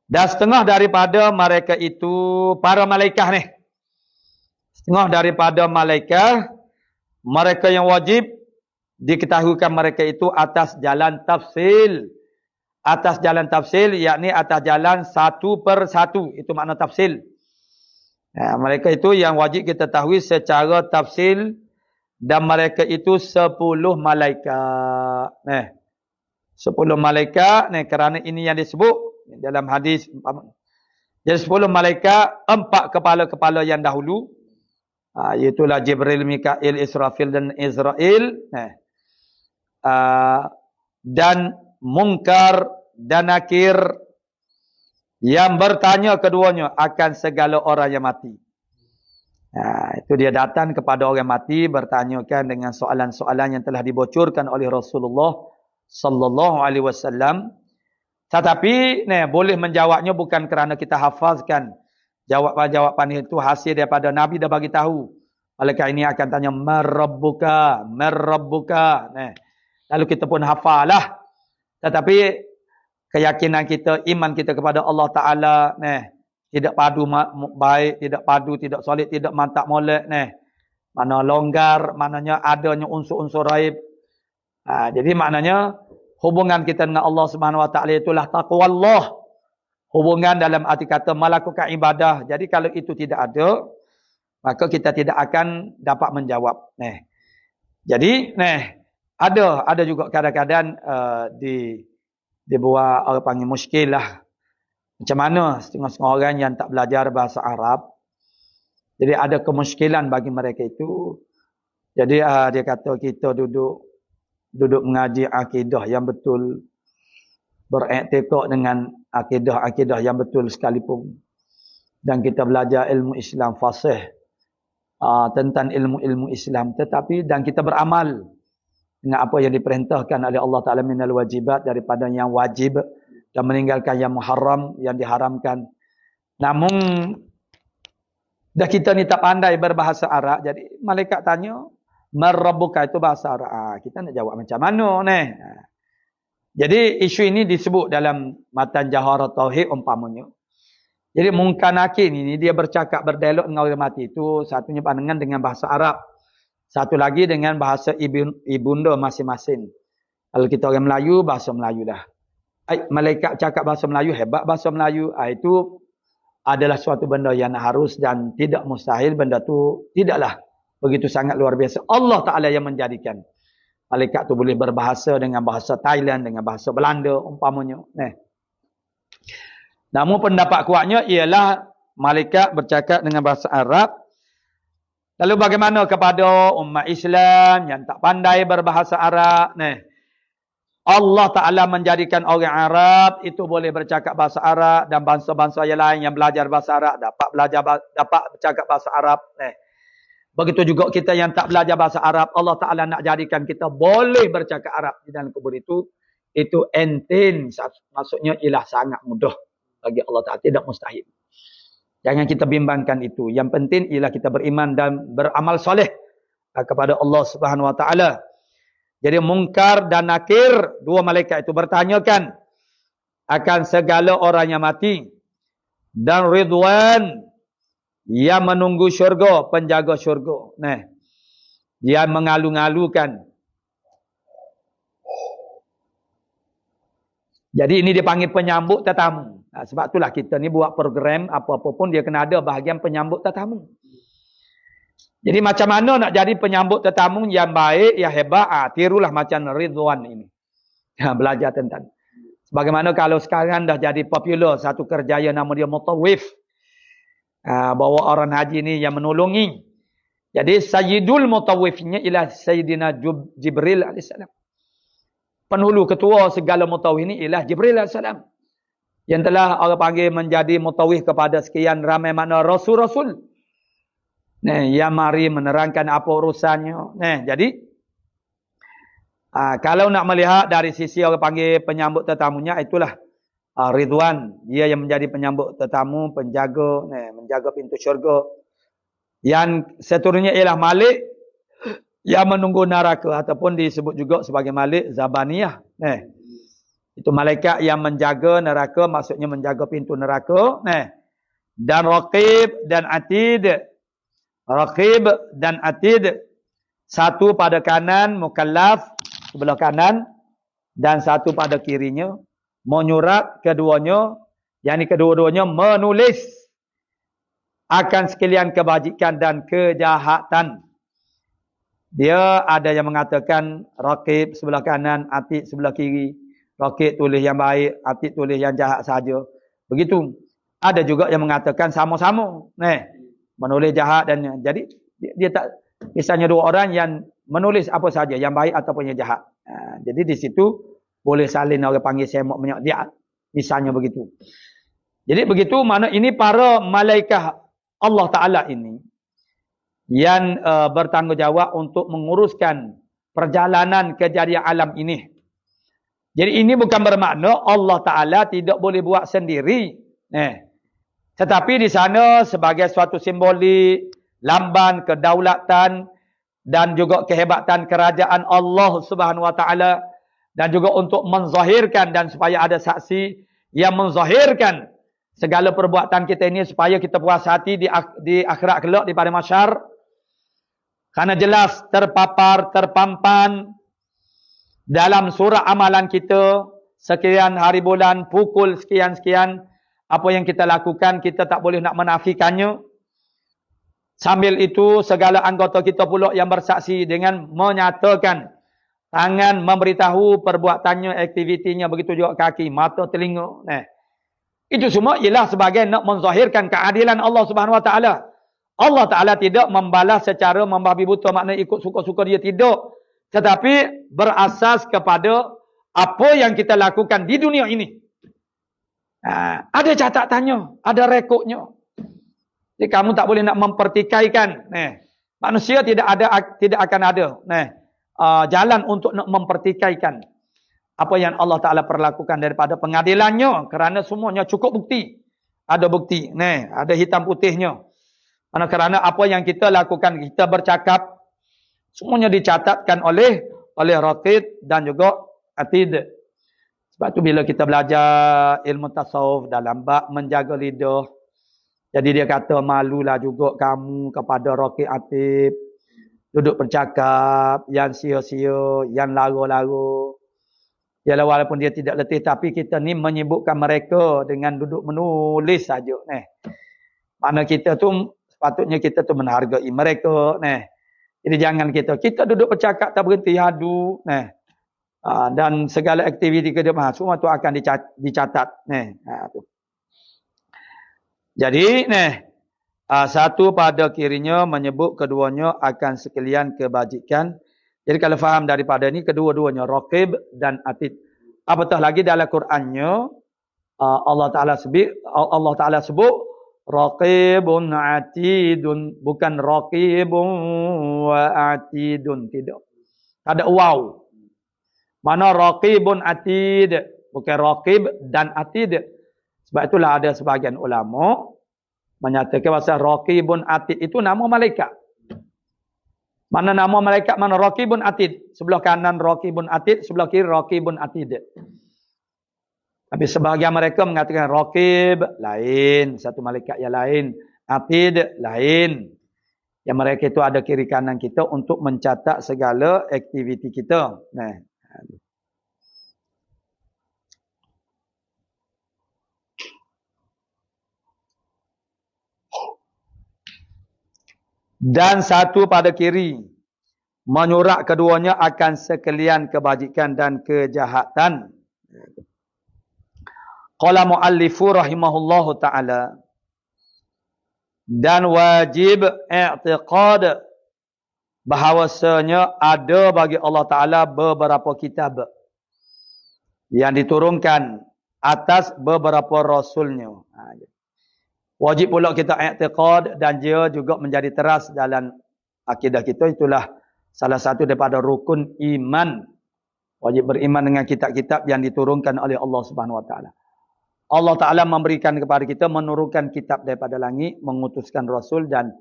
Dan setengah daripada mereka itu para malaikat Setengah daripada malaikat, mereka yang wajib diketahuikan mereka itu atas jalan tafsil. Atas jalan tafsil, yakni atas jalan satu per satu. Itu makna tafsil. Mereka itu yang wajib kita tahu secara tafsil. Dan mereka itu 10 malaikat. 10 malaikat. Kerana ini yang disebut dalam hadis. Jadi 10 malaikat, 4 kepala-kepala yang dahulu. Iaitulah Jibril, Mikail, Israfil dan Israel. Dan Munkar dan Nakir yang bertanya keduanya akan segala orang yang mati. Itu dia datang kepada orang mati, bertanyakan dengan soalan-soalan yang telah dibocorkan oleh Rasulullah sallallahu alaihi wasallam. Tetapi boleh menjawabnya bukan kerana kita hafazkan. Jawapan-jawapan itu hasil daripada Nabi dah bagi tahu. Malaikat ini akan tanya marabbuka, marabbuka. Lalu kita pun hafalah. Tetapi keyakinan kita, iman kita kepada Allah Ta'ala, tidak padu baik, tidak padu, tidak solid, tidak mantap molek, mana longgar, maknanya adanya unsur-unsur raib. Jadi maknanya, hubungan kita dengan Allah Subhanahu Wa Ta'ala itulah taqwa Allah. Hubungan dalam arti kata melakukan ibadah. Jadi kalau itu tidak ada, maka kita tidak akan dapat menjawab. Jadi, ada juga kadang-kadang dibuat orang panggil muskil lah. Macam mana setengah-setengah orang yang tak belajar bahasa Arab. Jadi ada kemuskilan bagi mereka itu. Jadi dia kata kita duduk mengaji akidah yang betul. Beriktikad dengan akidah-akidah yang betul sekalipun. Dan kita belajar ilmu Islam fasih. Tentang ilmu-ilmu Islam. Dan kita beramal dengan apa yang diperintahkan oleh Allah Ta'ala minal wajibat, daripada yang wajib, dan meninggalkan yang muharram, yang diharamkan. Namun dah kita ni tak pandai berbahasa Arab, jadi malaikat tanya marabbuka, itu bahasa Arab. Kita nak jawab macam mana ni? Jadi isu ini disebut dalam matan Jawaharut Tauhid umpamanya. Jadi Munkar Nakir ini dia bercakap berdialog dengan orang mati itu, satunya pandangan dengan bahasa Arab. Satu lagi dengan bahasa ibunda masing-masing. Kalau kita orang Melayu, bahasa Melayu dah. Malaikat cakap bahasa Melayu, hebat bahasa Melayu. Itu adalah suatu benda yang harus dan tidak mustahil. Benda tu tidaklah begitu sangat luar biasa. Allah Ta'ala yang menjadikan. Malaikat tu boleh berbahasa dengan bahasa Thailand, dengan bahasa Belanda umpamanya. Namun pendapat kuatnya ialah malaikat bercakap dengan bahasa Arab. Lalu bagaimana kepada umat Islam yang tak pandai berbahasa Arab? Allah Ta'ala menjadikan orang Arab itu boleh bercakap bahasa Arab, dan bangsa-bangsa yang lain yang belajar bahasa Arab dapat bercakap bahasa Arab. Begitu juga kita yang tak belajar bahasa Arab, Allah Ta'ala nak jadikan kita boleh bercakap Arab di dalam kubur itu entin. Maksudnya ialah sangat mudah bagi Allah Ta'ala, tidak mustahil. Jangan kita bimbangkan itu. Yang penting ialah kita beriman dan beramal soleh kepada Allah Subhanahu Wa Ta'ala. Jadi Munkar dan Nakir, 2 malaikat itu bertanyakan akan segala orang yang mati. Dan Ridwan yang menunggu syurga, penjaga syurga. Dia mengalu-ngalukan. Jadi ini dipanggil penyambut tetamu. Sebab itulah kita ni buat program apa-apa pun dia kena ada bahagian penyambut tetamu. Jadi macam mana nak jadi penyambut tetamu yang baik, yang hebat, tirulah macam Ridwan ini. Belajar tentang. Sebagaimana kalau sekarang dah jadi popular satu kerjaya nama dia mutawif. Bawa orang haji ni yang menolongi. Jadi Sayyidul Mutawifnya ialah Sayyidina Jibril AS. Penghulu ketua segala mutawif ini ialah Jibril AS. Yang telah orang panggil menjadi mutawif kepada sekian ramai makna Rasul-Rasul. Yang mari menerangkan apa urusannya. Jadi kalau nak melihat dari sisi orang panggil penyambut tetamunya, itulah Ridwan. Dia yang menjadi penyambut tetamu, penjaga, menjaga pintu syurga. Yang seterusnya ialah Malik yang menunggu neraka, ataupun disebut juga sebagai Malik Zabaniyah. Itu malaikat yang menjaga neraka, maksudnya menjaga pintu neraka. Dan Raqib dan Atid. Raqib dan atid. Satu pada kanan mukallaf sebelah kanan dan satu pada kirinya menyurat keduanya, yakni kedua-duanya menulis akan sekalian kebajikan dan kejahatan. Dia ada yang mengatakan raqib sebelah kanan, atid sebelah kiri. Raqib tulis yang baik, atid tulis yang jahat saja. Begitu. Ada juga yang mengatakan sama-sama. Menulis jahat dan jadi dia tak, misalnya dua orang yang menulis apa saja, yang baik ataupun yang jahat. Jadi di situ boleh salin orang panggil semok minyak dia. Misalnya begitu. Jadi begitu mana ini para malaikat Allah Ta'ala ini yang bertanggungjawab untuk menguruskan perjalanan kejadian alam ini. Jadi ini bukan bermakna Allah Ta'ala tidak boleh buat sendiri. Tetapi di sana sebagai suatu simbolik, lambang kedaulatan dan juga kehebatan kerajaan Allah Subhanahu Wa Ta'ala, dan juga untuk menzahirkan dan supaya ada saksi yang menzahirkan segala perbuatan kita ini supaya kita puas hati di akhirat kelak di pada mahsyar. Karena jelas terpapar, terpampan dalam surah amalan kita sekian hari bulan, pukul sekian-sekian, apa yang kita lakukan kita tak boleh nak menafikannya. Sambil itu segala anggota kita pula yang bersaksi dengan menyatakan, tangan memberitahu perbuatannya, aktivitinya, begitu juga kaki, mata, telinga. Itu semua ialah sebagai nak menzahirkan keadilan Allah Subhanahu Wa Taala. Allah Taala tidak membalas secara membabi buta, maknanya ikut suka-suka dia, tidak. Tetapi berasas kepada apa yang kita lakukan di dunia ini. Ada catatannya, ada rekodnya. Jadi kamu tak boleh nak mempertikaikan. Manusia tidak akan ada jalan untuk nak mempertikaikan apa yang Allah Ta'ala perlakukan daripada pengadilannya. Kerana semuanya cukup bukti. Ada bukti. Ada hitam putihnya. Kerana apa yang kita lakukan, kita bercakap, semuanya dicatatkan oleh raqib dan juga atid. Sebab tu bila kita belajar ilmu tasawuf dalam bab menjaga lidah, jadi dia kata malulah juga kamu kepada raqib atid. Duduk bercakap yang sia-sia, yang lara-lara. Yalah, walaupun dia tidak letih, tapi kita ni menyibukkan mereka dengan duduk menulis saja. Mana kita tu sepatutnya kita tu menghargai mereka. Jadi jangan kita duduk bercakap tak berhenti hadu. Dan segala aktiviti kita semua tu akan dicatat. Jadi satu pada kirinya menyebut keduanya akan sekalian kebajikan. Jadi kalau faham daripada ni, kedua-duanya raqib dan atid. Apatah lagi dalam Qurannya Allah Taala sebut raqibun atidun, bukan raqibun wa atidun, tidak. Ada waw. Mana raqibun atid, bukan raqib dan atid. Sebab itulah ada sebahagian ulama menyatakan bahasa raqibun atid itu nama malaikat. Mana nama malaikat, mana raqibun atid. Sebelah kanan raqibun atid, sebelah kiri raqibun atid. Tapi sebahagian mereka mengatakan raqib lain, satu malaikat yang lain, atid lain. Yang mereka itu ada kiri kanan kita untuk mencatat segala aktiviti kita. Dan satu pada kiri menyurat keduanya akan sekalian kebajikan dan kejahatan. Qala muallifu rahimahullahu ta'ala, dan wajib i'tiqad bahawasanya ada bagi Allah Ta'ala beberapa kitab yang diturunkan atas beberapa rasulnya. Wajib pula kita i'tiqad dan dia juga menjadi teras dalam akidah kita. Itulah salah satu daripada rukun iman. Wajib beriman dengan kitab-kitab yang diturunkan oleh Allah Subhanahu Wa Taala. Allah Taala memberikan kepada kita, menurunkan kitab daripada langit, mengutuskan rasul dan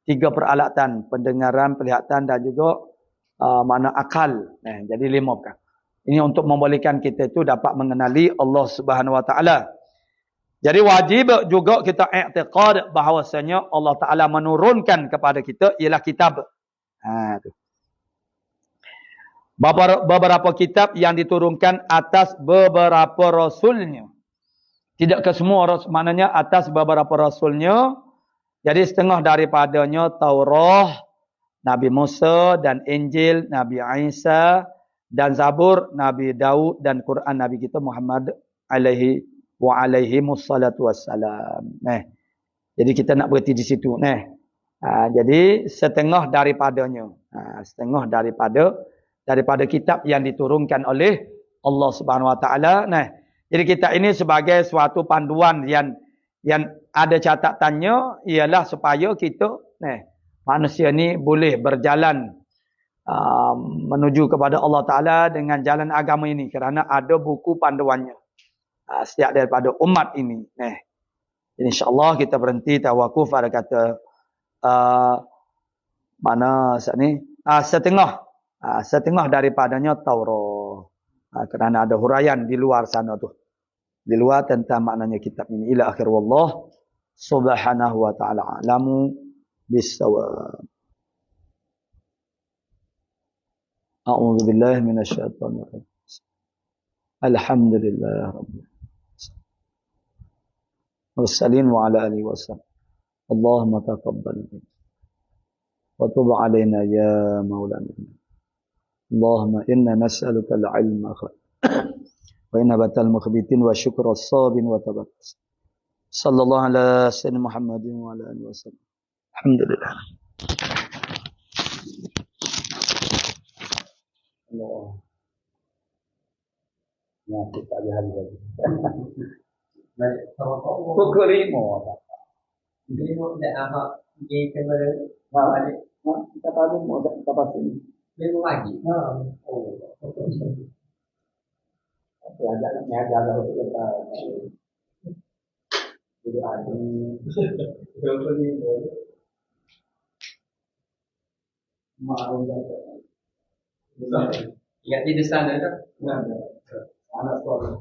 3 peralatan, pendengaran, penglihatan dan juga mana akal. Jadi 5 perkara. Ini untuk membolehkan kita itu dapat mengenali Allah Subhanahu Wa Taala. Jadi wajib juga kita i'tiqad bahawasanya Allah Ta'ala menurunkan kepada kita ialah kitab. Tu. Beberapa kitab yang diturunkan atas beberapa rasulnya. Tidak ke semua rasul, maknanya atas beberapa rasulnya. Jadi setengah daripadanya Taurah, Nabi Musa dan Injil, Nabi Isa dan Zabur, Nabi Daud dan Quran Nabi kita Muhammad alaihi wa alaihi mussalatu wassalam. Jadi kita nak berhenti di situ. Jadi setengah daripadanya. Setengah daripada kitab yang diturunkan oleh Allah Subhanahu Wa Taala. Jadi kita ini sebagai suatu panduan yang ada catatannya ialah supaya kita manusia ni boleh berjalan menuju kepada Allah Ta'ala dengan jalan agama ini. Kerana ada buku panduannya setiap daripada umat ini. InsyaAllah kita berhenti tawakuf pada kata mana saat ni? Setengah daripadanya Taurat. Kerana ada huraian di luar sana tu. Di luar tentang maknanya kitab ini. Ila akhir wallah subhanahu wa ta'ala alamu bisawab. A'udzu billahi minasyaitonir rajim. Alhamdulillah rabbil mursalin wa ala alihi wasallam. Allahumma taqabbal wa tub alaina ya maulana. Allahumma inna nas'aluka al-'ilma wa inabatal mukhbitin wa syukra as-sabin wa tabatas. Sallallahu ala sayyidina Muhammadin wa ala alihi wasallam. Alhamdulillah. Allah. Ya, kita lihat lagi. Baik, kalau pukul 5. Ini mau dah apa? Di kamera. Kita tahu mau kita pasti. Ini lagi. Oh. Ya, jalan untuk kita. Jadi ada. Ya, di sana kan? Anak sekolah.